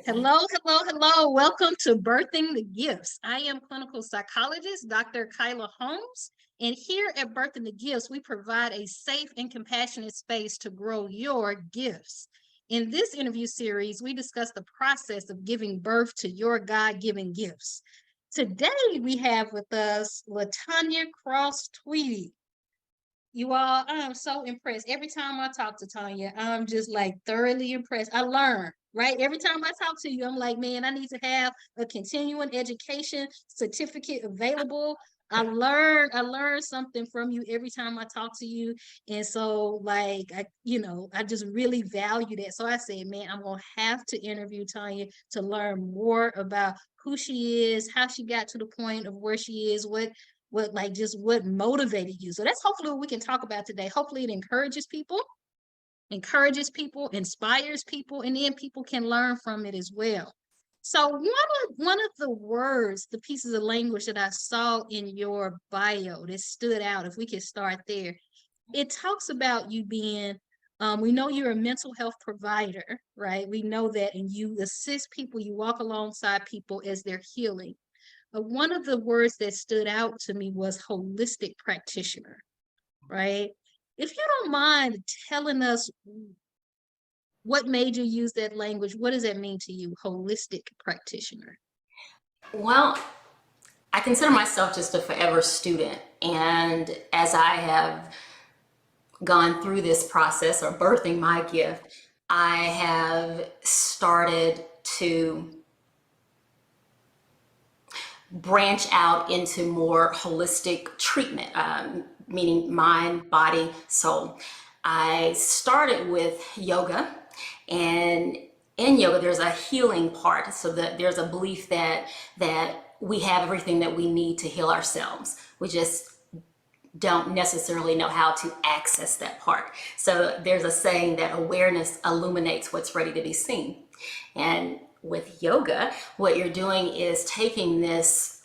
Hello, hello, hello. Welcome to Birthing the Gifts. I am clinical psychologist, Dr. Khiela Holmes, and here at Birthing the Gifts, we provide a safe and compassionate space to grow your gifts. In this interview series, we discuss the process of giving birth to your God-given gifts. Today, we have with us LaTonia Cross Tweedy. You all, I'm so impressed. Every time I talk to Tanya, I'm just like thoroughly impressed. I learn, right? Every time I talk to you, I'm like, man, I need to have a continuing education certificate available. I learn something from you every time I talk to you. And so like, I just really value that. So I said, man, I'm going to have to interview Tanya to learn more about who she is, how she got to the point of where she is, what motivated you. So that's hopefully what we can talk about today. Hopefully it encourages people, inspires people, and then people can learn from it as well. So one of the words, the pieces of language that I saw in your bio that stood out, if we could start there, it talks about you being, we know you're a mental health provider, right? We know that, and you assist people, you walk alongside people as they're healing. One of the words that stood out to me was holistic practitioner, right? If you don't mind telling us what made you use that language, what does that mean to you, holistic practitioner? Well, I consider myself just a forever student. And as I have gone through this process or birthing my gift, I have started to branch out into more holistic treatment, meaning mind, body, soul. I started with yoga, and in yoga there's a healing part, so that there's a belief that we have everything that we need to heal ourselves. We just don't necessarily know how to access that part. So there's a saying that awareness illuminates what's ready to be seen. And with yoga, what you're doing is taking this,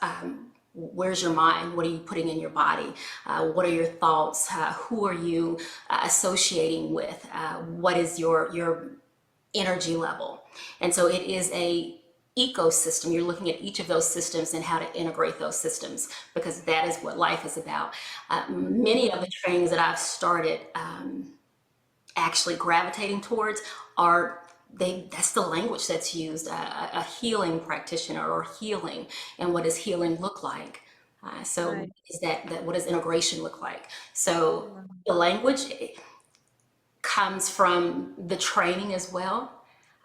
where's your mind? What are you putting in your body? What are your thoughts? Who are you associating with? What is your energy level? And so it is a ecosystem. You're looking at each of those systems and how to integrate those systems, because that is what life is about. Many of the trainings that I've started actually gravitating towards are that's the language that's used, a healing practitioner or healing, and what does healing look like? So Right. is that what does integration look like? So the language comes from the training as well.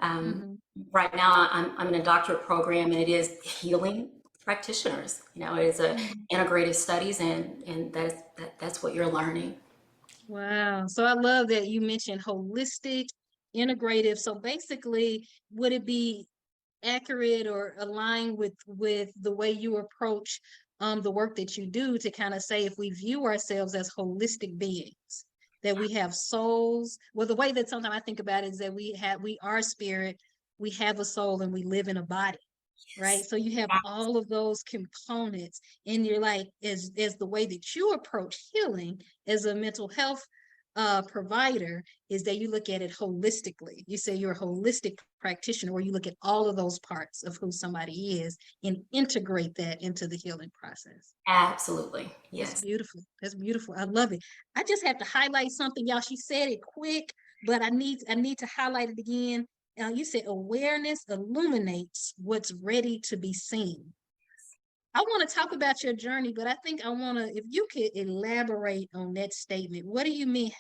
Mm-hmm. Right now I'm in a doctorate program, and it is healing practitioners. It is a Mm-hmm. integrative studies, and that's what you're learning. Wow. So I love that you mentioned holistic, integrative. So basically, would it be accurate or aligned with the way you approach the work that you do, to kind of say, if we view ourselves as holistic beings, that we have souls? Well, the way that sometimes I think about it is that we are spirit, we have a soul, and we live in a body, right? Yes. So you have all of those components, and you're like, as the way that you approach healing as a mental health provider is that you look at it holistically. You say you're a holistic practitioner, where you look at all of those parts of who somebody is and integrate that into the healing process. Absolutely. That's Yes. beautiful. That's beautiful. I love it. I just have to highlight something, y'all. She said it quick, but I need to highlight it again. You said awareness illuminates what's ready to be seen. I want to talk about your journey, but I think I want to, if you could elaborate on that statement. What do you mean?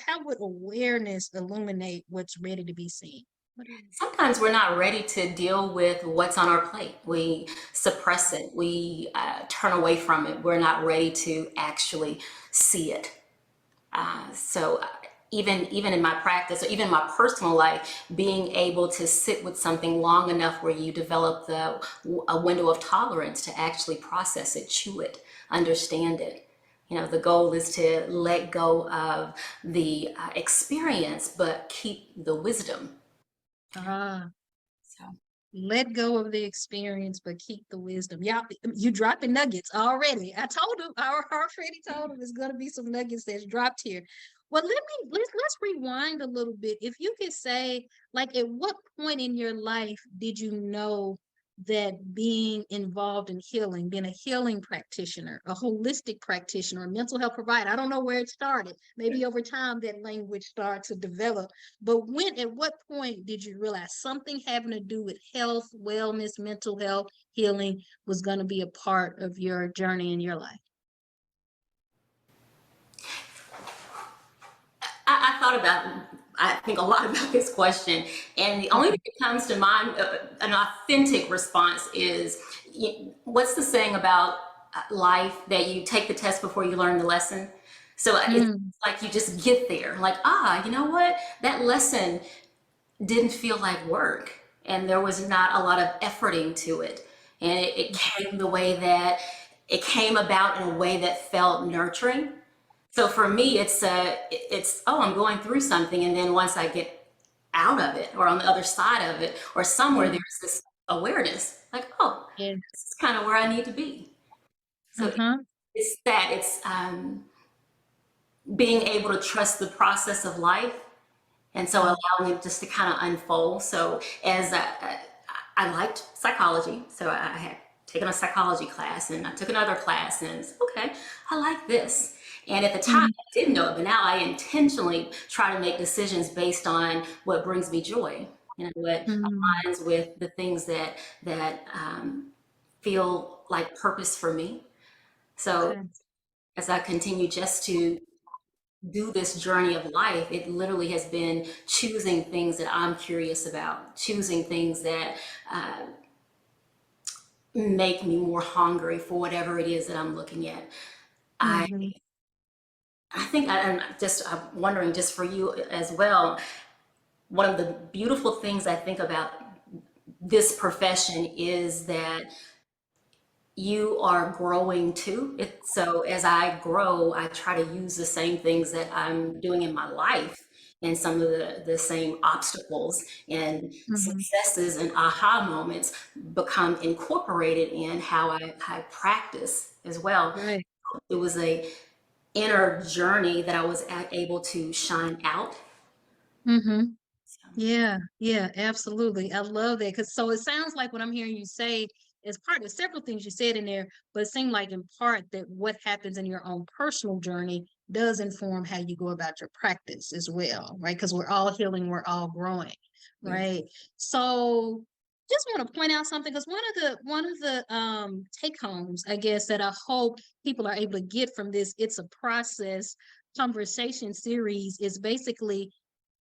How would awareness illuminate what's ready to be seen? What do you mean? Sometimes we're not ready to deal with what's on our plate. We suppress it. We turn away from it. We're not ready to actually see it. So even in my practice, or even my personal life, being able to sit with something long enough where you develop a window of tolerance to actually process it, chew it, understand it. The goal is to let go of the experience, but keep the wisdom. Ah, So. Let go of the experience, but keep the wisdom. Y'all, you dropping nuggets already. I already told him there's gonna be some nuggets that's dropped here. Well, let's rewind a little bit. If you could say, like, at what point in your life did you know that being involved in healing, being a healing practitioner, a holistic practitioner, a mental health provider, I don't know where it started. Maybe over time that language started to develop. But at what point did you realize something having to do with health, wellness, mental health, healing was going to be a part of your journey in your life? I thought about, I think a lot about this question, and the only thing that comes to mind, an authentic response is, what's the saying about life, that you take the test before you learn the lesson? So it's Mm, like you just get there, like, you know what? That lesson didn't feel like work, and there was not a lot of efforting to it. And it came the way that it came about, in a way that felt nurturing. So for me, it's oh, I'm going through something, and then once I get out of it, or on the other side of it, or somewhere, mm, there's this awareness, like, oh, yeah. this is kind of where I need to be. So Uh-huh. it's being able to trust the process of life, and so Uh, allowing it just to kind of unfold. So as I liked psychology, so I had taken a psychology class, and I took another class, and it's okay, I like this. And at the time, mhm, I didn't know it, but now I intentionally try to make decisions based on what brings me joy, what mm, aligns with the things that feel like purpose for me. So okay. as I continue just to do this journey of life, it literally has been choosing things that I'm curious about, choosing things that uh, make me more hungry for whatever it is that I'm looking at. I Mm-hmm. I think I'm wondering, just for you as well, one of the beautiful things I think about this profession is that you are growing too. So as I grow, I try to use the same things that I'm doing in my life, and some of the same obstacles and Mm-hmm. successes and aha moments become incorporated in how I practice as well. Right. It was a inner journey that I was able to shine out. Mm-hmm. So, Yeah, yeah, absolutely. I love that. Because so it sounds like what I'm hearing you say is part of several things you said in there, but it seemed like in part that what happens in your own personal journey does inform how you go about your practice as well, right? Because we're all healing, we're all growing, yes. right? So just want to point out something, because one of the take homes, I guess, that I hope people are able to get from this It's a Process conversation series is basically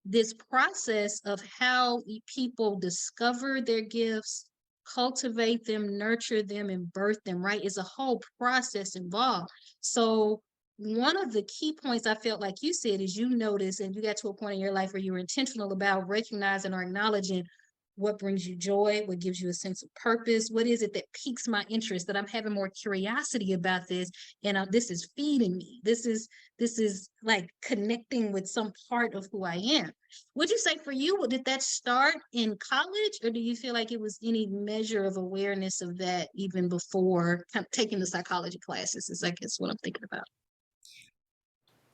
this process of how people discover their gifts, cultivate them, nurture them, and birth them, right? Is a whole process involved. So, one of the key points I felt like you said is you noticed and you got to a point in your life where you were intentional about recognizing or acknowledging what brings you joy, what gives you a sense of purpose, what is it that piques my interest, that I'm having more curiosity about this, and this is feeding me. This is like connecting with some part of who I am. Would you say for you, did that start in college, or do you feel like it was any measure of awareness of that even before taking the psychology classes? Is I guess what I'm thinking about.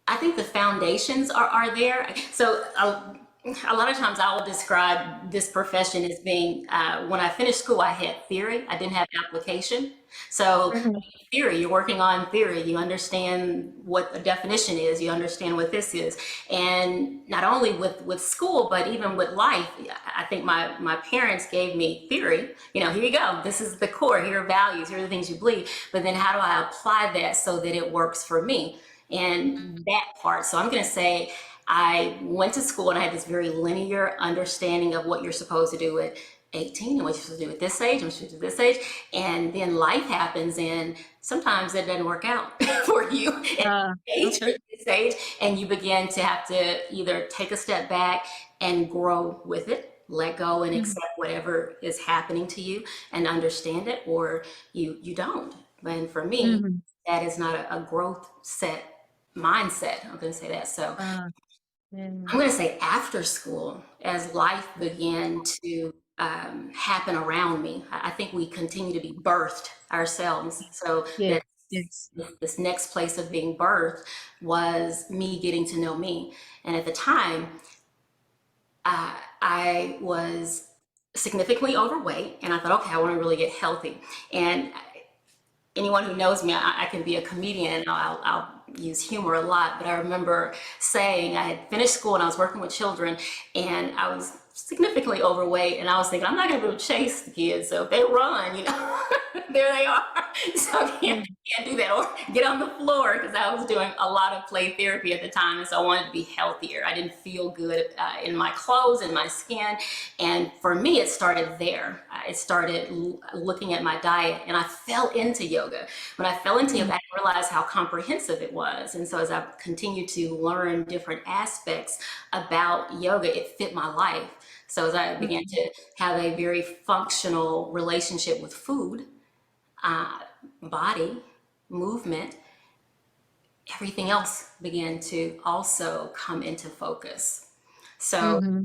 I think the foundations are there. So a lot of times I will describe this profession as being, when I finished school, I had theory, I didn't have application. So Mhm. theory, you're working on theory, you understand what a definition is, you understand what this is. And not only with school, but even with life, I think my parents gave me theory. Here you go, this is the core, here are values, here are the things you believe. But then how do I apply that so that it works for me? And that part. So I'm going to say I went to school, and I had this very linear understanding of what you're supposed to do at 18, and what you're supposed to do at this age, and what you're supposed to do at this age. And then life happens, and sometimes it doesn't work out for you at Uh, this age or okay. at this age. And you begin to have to either take a step back and grow with it, let go and Mhm. accept whatever is happening to you and understand it, or you don't. And for me, Mhm. that is not a growth mindset. I'm going to say that. So Uh, yeah. I'm going to say after school, as life began to happen around me. I think we continue to be birthed ourselves. So Yeah. that Yes. this next place of being birthed was me getting to know me. And at the time, I was significantly overweight, and I thought, okay, I want to really get healthy. And anyone who knows me, I can be a comedian. I'll use humor a lot, but I remember saying I had finished school and I was working with children, and I was significantly overweight, and I was thinking I'm not going to be able to chase the kids, so if they run, there they are. So I can't do that, or get on the floor, because I was doing a lot of play therapy at the time, and so I wanted to be healthier. I didn't feel good in my clothes, in my skin, and for me, it started there. I started looking at my diet, and I fell into yoga. When I fell into yoga, I didn't realize how comprehensive it was, and so as I continued to learn different aspects about yoga, it fit my life. So as I began to have a very functional relationship with food, body, movement, everything else began to also come into focus. So Mm-hmm.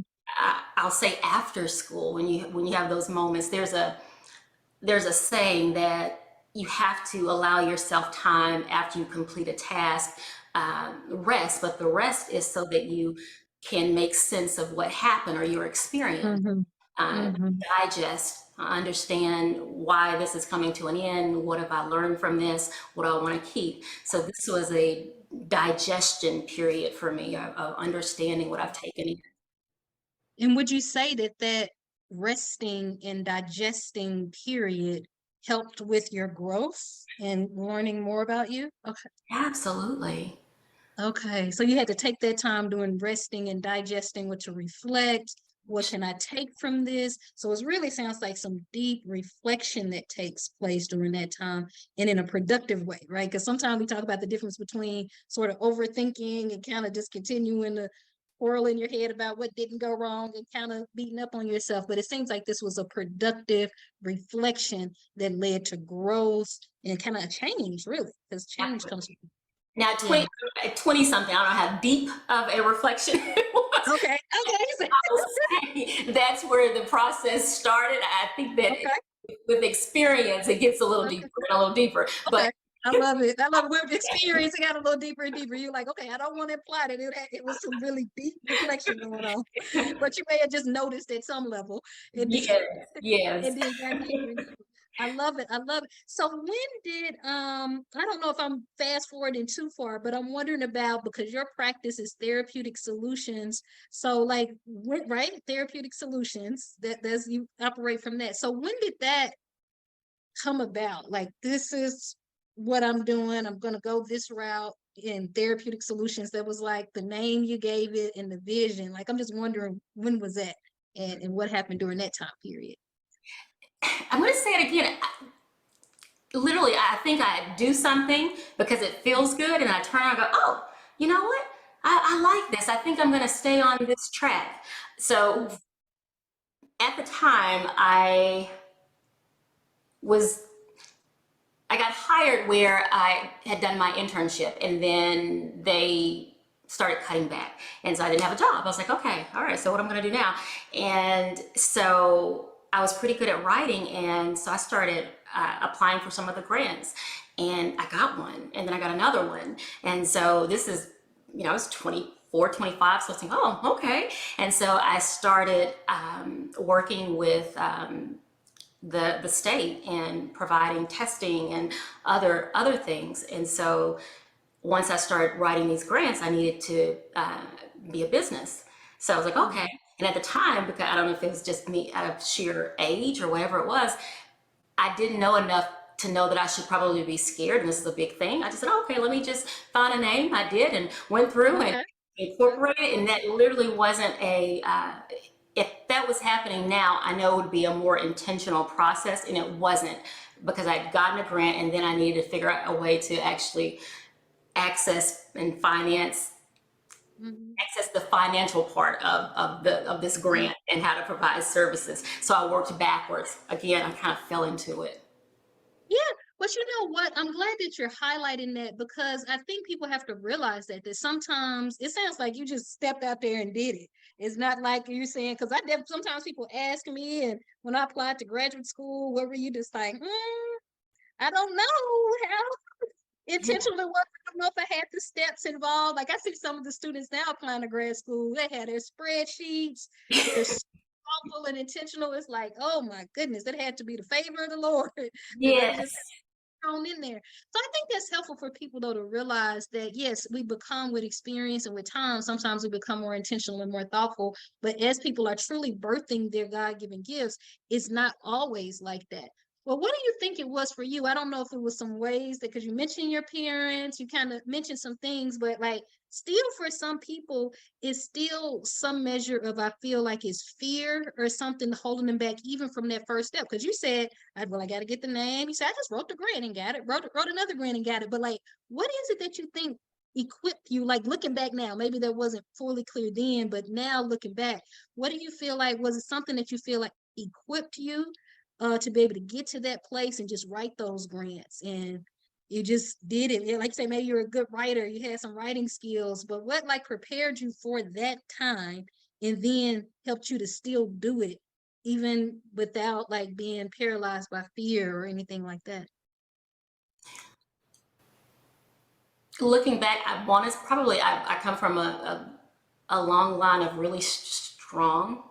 I'll say after school, when you have those moments, there's a saying that you have to allow yourself time after you complete a task, rest, but the rest is so that you can make sense of what happened or your experience, Mm-hmm. uh, Mm-hmm. digest, understand why this is coming to an end, what have I learned from this, what do I want to keep. So this was a digestion period for me of understanding what I've taken in. And would you say that that resting and digesting period helped with your growth and learning more about you? Okay. Absolutely. Okay. So you had to take that time doing resting and digesting what to reflect. What can I take from this? So it really sounds like some deep reflection that takes place during that time and in a productive way, right? Because sometimes we talk about the difference between sort of overthinking and kind of just continuing to whirl in your head about what didn't go wrong and kind of beating up on yourself. But it seems like this was a productive reflection that led to growth and kind of a change, really, because change comes from, Now, yeah. 20 something, I don't know how deep of a reflection it was. Okay. Okay. I would say that's where the process started. I think that Okay. with experience, it gets a little Okay. deeper and a little deeper. But Okay. I love it. I love it. With experience, it got a little deeper and deeper. You're like, okay, I don't want to imply that it was some really deep reflection going on, but you may have just noticed at some level, and then, yes, yes. and then got deeper and deeper. I love it. I love it. So when did I don't know if I'm fast forwarding too far, but I'm wondering about, because your practice is therapeutic solutions. So like when, right, therapeutic solutions, that's you operate from that. So when did that come about? Like, this is what I'm doing. I'm going to go this route in therapeutic solutions. That was like the name you gave it and the vision. Like, I'm just wondering, when was that, and what happened during that time period? I'm going to say it again. Literally, I think I do something because it feels good, and I turn around and go, oh, you know what? I like this. I think I'm going to stay on this track. So at the time, was I got hired where I had done my internship, and then they started cutting back. And so I didn't have a job. I was like, okay, all right, so what I'm going to do now? And so I was pretty good at writing. And so I started applying for some of the grants, and I got one, and then I got another one. And so this is, I was 24, 25. So I was thinking, oh, okay. And so I started working with the state and providing testing and other things. And so once I started writing these grants, I needed to be a business. So I was like, okay. And at the time, because I don't know if it was just me out of sheer age or whatever it was, I didn't know enough to know that I should probably be scared. And this is a big thing. I just said, okay, let me just find a name. I did, and went through and Okay. incorporated. And that literally wasn't if that was happening now, I know it would be a more intentional process, and it wasn't, because I'd gotten a grant, and then I needed to figure out a way to actually access and Mhm. access the financial part of this grant and how to provide services. So I worked backwards. Again, I kind of fell into it. Yeah, but you know what? I'm glad that you're highlighting that, because I think people have to realize that sometimes it sounds like you just stepped out there and did it. It's not like you're saying, because sometimes people ask me, and when I applied to graduate school, what were you just like, I don't know how intentional it was. I don't know if I had the steps involved. Like I see some of the students now applying to grad school, they had their spreadsheets, they're so thoughtful and intentional. It's like, oh my goodness, that had to be the favor of the Lord that they just Yes. thrown in there. So I think that's helpful for people though to realize that yes, we become with experience and with time, sometimes we become more intentional and more thoughtful. But as people are truly birthing their God-given gifts, it's not always like that. Well, what do you think it was for you? I don't know if it was some ways that, because you mentioned your parents, you kind of mentioned some things, but like still for some people, it's still some measure of, I feel like it's fear or something holding them back even from that first step. Because you said, well, I got to get the name. You said, I just wrote the grant and got it, wrote another grant and got it. But like, what is it that you think equipped you? Like looking back now, maybe that wasn't fully clear then, but now looking back, what do you feel like, was it something that you feel like equipped you to be able to get to that place and just write those grants? And you just did it. Like say, maybe you're a good writer, you had some writing skills, but what like prepared you for that time and then helped you to still do it even without like being paralyzed by fear or anything like that? Looking back, one is probably I come from a long line of really strong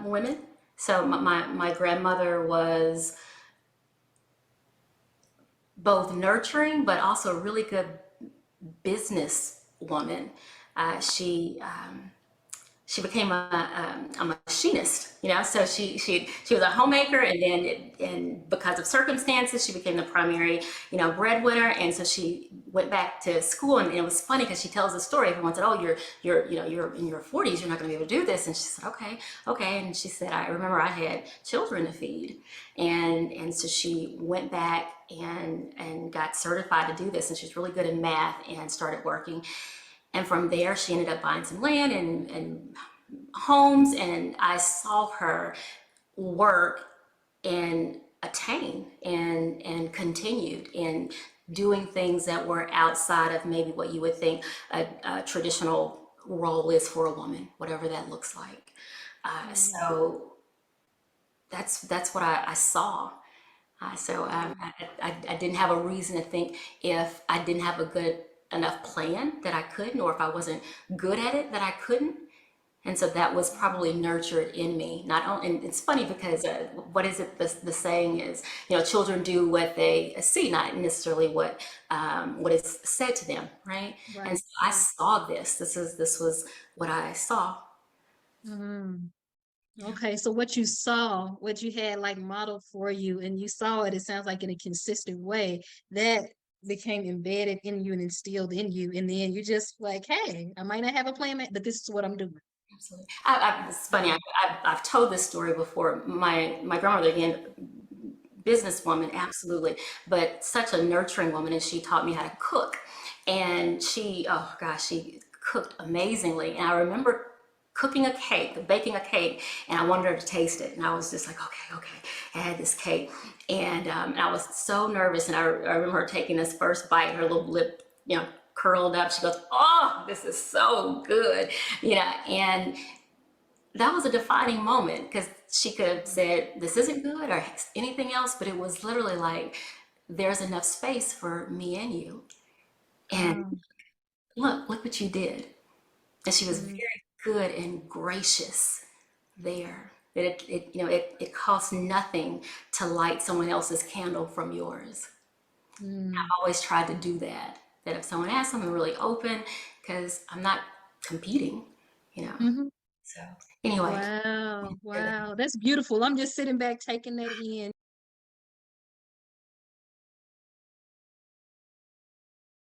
women. So my grandmother was both nurturing, but also a really good business woman. She became a machinist, you know. So she was a homemaker, and then and because of circumstances, she became the primary, you know, breadwinner. And so she went back to school, and it was funny because she tells the story. Everyone said, "Oh, you're you know you're in your 40s, you're not going to be able to do this." And she said, "Okay, okay." And she said, "I remember I had children to feed," and so she went back and got certified to do this, and she's really good in math and started working. And from there, she ended up buying some land and homes. And I saw her work and attain and continued in doing things that were outside of maybe what you would think a traditional role is for a woman, whatever that looks like. So that's what I saw. I didn't have a reason to think if I didn't have a good enough plan that I couldn't, or if I wasn't good at it that I couldn't. And so that was probably nurtured in me. Not only, and it's funny because what is it? The saying is, you know, children do what they see, not necessarily what is said to them, right? And Right, so I right. saw this. This was what I saw. Mhm. Okay, so what you saw, what you had like modeled for you, and you saw it, it sounds like in a consistent way, that became embedded in you and instilled in you. And then you just like, hey, I might not have a plan, but this is what I'm doing. Absolutely. It's funny. I've told this story before. My grandmother, again, businesswoman, absolutely, but such a nurturing woman, and she taught me how to cook. And she, oh gosh, she cooked amazingly. And I remember cooking a cake, baking a cake, and I wanted her to taste it. And I was just like, okay, okay. I had this cake, and I was so nervous. And I remember her taking this first bite, her little lip, you know, curled up. She goes, "Oh, this is so good," you know, and that was a defining moment because she could have said this isn't good or anything else, but it was literally like there's enough space for me and you. And Wow. look what you did. And she was Mm, very good and gracious there. That it costs nothing to light someone else's candle from yours. mm, I've always tried to do that. That if someone asks, I'm really open because I'm not competing, you know. mhm. So anyway, Wow, wow, that's beautiful. I'm just sitting back taking that in.